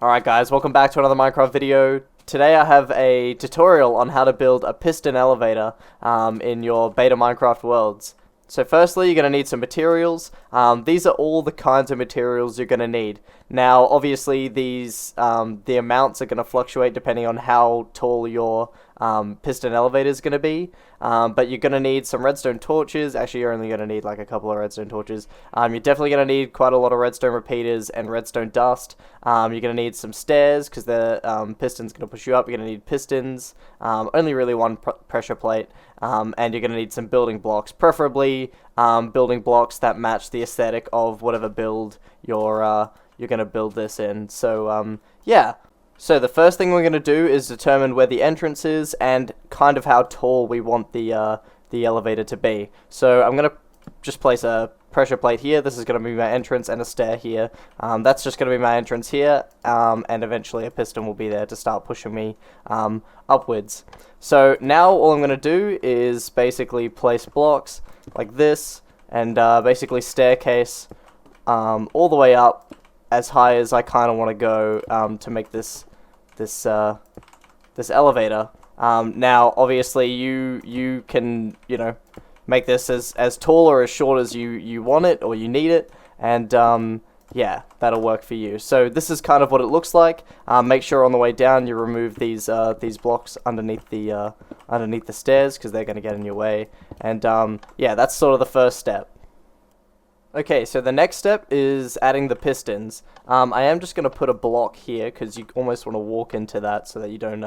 Alright guys, welcome back to another Minecraft video. Today I have a tutorial on how to build a piston elevator in your beta Minecraft worlds. So firstly, you're going to need some materials. These are all the kinds of materials you're going to need. Now, obviously, the amounts are going to fluctuate depending on how tall your piston elevator is going to be. But you're going to need some redstone torches. Actually, you're only going to need like a couple of redstone torches. You're definitely going to need quite a lot of redstone repeaters and redstone dust. You're going to need some stairs because the piston's going to push you up. You're going to need pistons, only really one pressure plate, and you're going to need some building blocks, preferably building blocks that match the aesthetic of whatever build you're going to build this in. So, yeah. So the first thing we're going to do is determine where the entrance is and kind of how tall we want the elevator to be. So I'm going to just place a pressure plate here. This is going to be my entrance, and a stair here. That's just going to be my entrance here, and eventually a piston will be there to start pushing me upwards. So now all I'm going to do is basically place blocks like this, and basically staircase all the way up as high as I kind of want to go to make this elevator. Now, obviously, you can make this as tall or as short as you want it or you need it, and yeah, that'll work for you. So this is kind of what it looks like. Make sure on the way down you remove these blocks underneath the stairs because they're going to get in your way. And yeah, that's sort of the first step. Okay, so the next step is adding the pistons. I am just going to put a block here because you almost want to walk into that so that you don't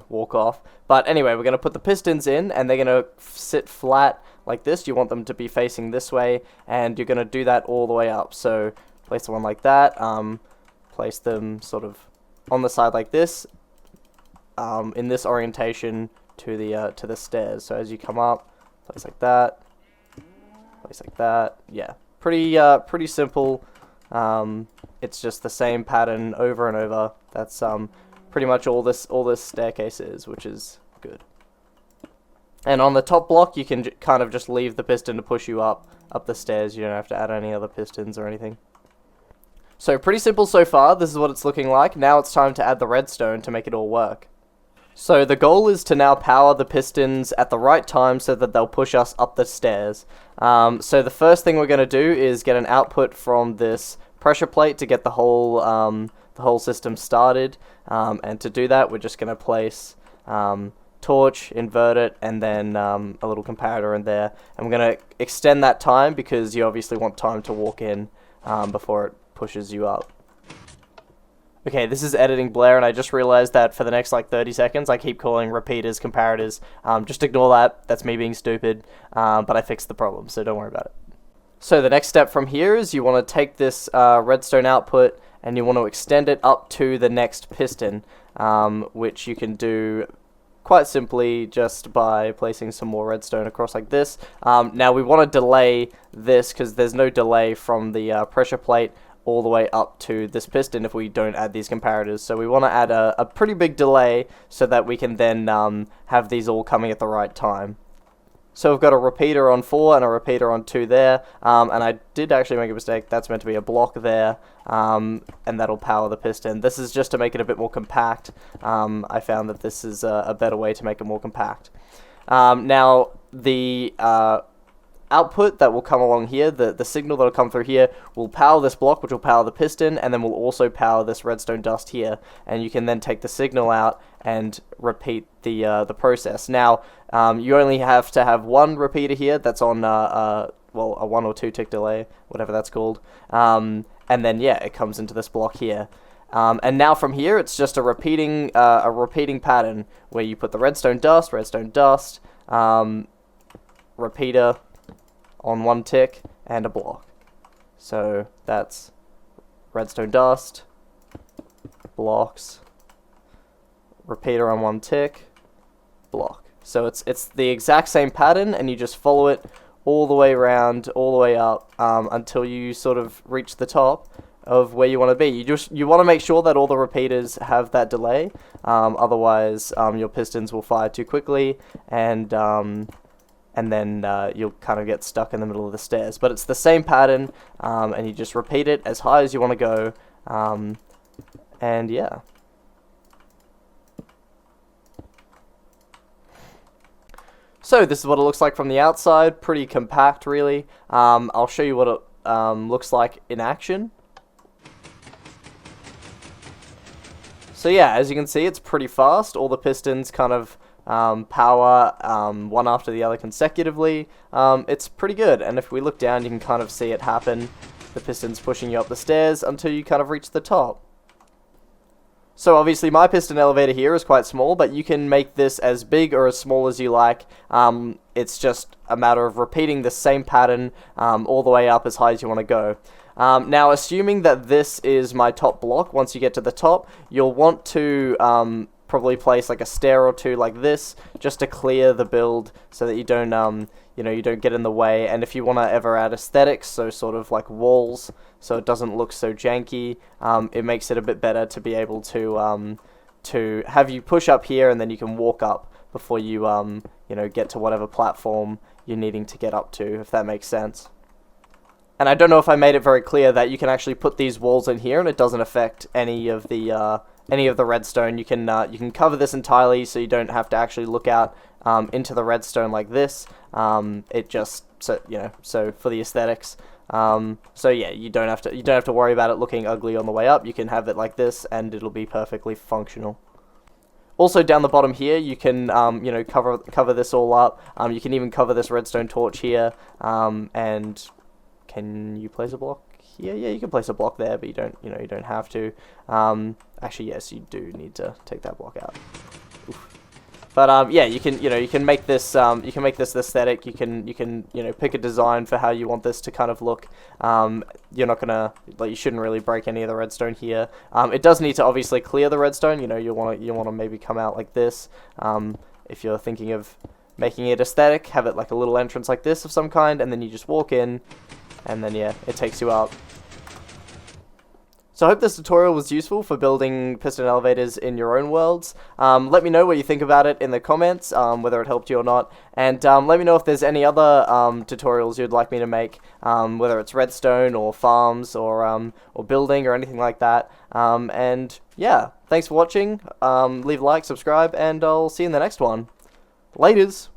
walk off. But anyway, we're going to put the pistons in, and they're going to sit flat like this. You want them to be facing this way, and you're going to do that all the way up. So place one like that. Place them sort of on the side like this, in this orientation to the stairs. So as you come up, place like that. Place like that. Yeah, pretty simple. It's just the same pattern over and over. That's pretty much all this staircase is, which is good. And on the top block, you can kind of just leave the piston to push you up the stairs. You don't have to add any other pistons or anything. So pretty simple so far. This is what it's looking like. Now it's time to add the redstone to make it all work. So the goal is to now power the pistons at the right time so that they'll push us up the stairs. So the first thing we're going to do is get an output from this pressure plate to get the whole system started. And to do that, we're just going to place torch, invert it, and then a little comparator in there. And we're going to extend that time because you obviously want time to walk in before it pushes you up. Okay, this is editing Blair, and I just realized that for the next like 30 seconds I keep calling repeaters comparators. Just ignore that. That's me being stupid, but I fixed the problem, so don't worry about it. So the next step from here is you want to take this redstone output and you want to extend it up to the next piston, which you can do quite simply just by placing some more redstone across like this. Now we want to delay this because there's no delay from the pressure plate all the way up to this piston if we don't add these comparators. So we want to add a pretty big delay so that we can then have these all coming at the right time. So we've got a repeater on 4 and a repeater on 2 there, and I did actually make a mistake. That's meant to be a block there, and that'll power the piston. This is just to make it a bit more compact. I found that this is a better way to make it more compact. Now the output that will come along here, the signal that will come through here, will power this block, which will power the piston, and then will also power this redstone dust here. And you can then take the signal out and repeat the process. Now, you only have to have one repeater here that's on well, a 1 or 2 tick delay, whatever that's called. And then yeah, it comes into this block here. And now from here, it's just a repeating pattern where you put the redstone dust, repeater on 1 tick, and a block. So that's redstone dust, blocks, repeater on 1 tick, block. So it's the exact same pattern, and you just follow it all the way around, all the way up, until you sort of reach the top of where you want to be. You want to make sure that all the repeaters have that delay, otherwise your pistons will fire too quickly, and and then you'll kind of get stuck in the middle of the stairs. But it's the same pattern, and you just repeat it as high as you want to go, And yeah. So this is what it looks like from the outside. Pretty compact, really. I'll show you what it looks like in action. So yeah, as you can see, it's pretty fast. All the pistons kind of power one after the other consecutively. It's pretty good, and if we look down, you can kind of see it happen. The piston's pushing you up the stairs until you kind of reach the top. So obviously my piston elevator here is quite small, but you can make this as big or as small as you like. It's just a matter of repeating the same pattern all the way up as high as you want to go. Now, assuming that this is my top block, once you get to the top, you'll want to probably place like a stair or two like this, just to clear the build so that you don't, you don't get in the way. And if you want to ever add aesthetics, so sort of like walls, so it doesn't look so janky, it makes it a bit better to be able to have you push up here and then you can walk up before you, get to whatever platform you're needing to get up to, if that makes sense. And I don't know if I made it very clear that you can actually put these walls in here and it doesn't affect any of the redstone. You can cover this entirely so you don't have to actually look out into the redstone like this. It just so for the aesthetics. So yeah, you don't have to worry about it looking ugly on the way up. You can have it like this and it'll be perfectly functional. Also down the bottom here, you can cover this all up. You can even cover this redstone torch here. And can you place a block here? Yeah, you can place a block there, but you don't have to. Actually, yes, you do need to take that block out. Oof. But yeah, you can make this aesthetic. You can pick a design for how you want this to kind of look. You're not gonna you shouldn't really break any of the redstone here. It does need to obviously clear the redstone. You want to maybe come out like this. If you're thinking of making it aesthetic, have it like a little entrance like this of some kind, and then you just walk in, and then yeah, it takes you up. So I hope this tutorial was useful for building piston elevators in your own worlds. Let me know what you think about it in the comments, whether it helped you or not. And let me know if there's any other tutorials you'd like me to make, whether it's redstone or farms or building or anything like that. And yeah, thanks for watching. Leave a like, subscribe, and I'll see you in the next one. Laters!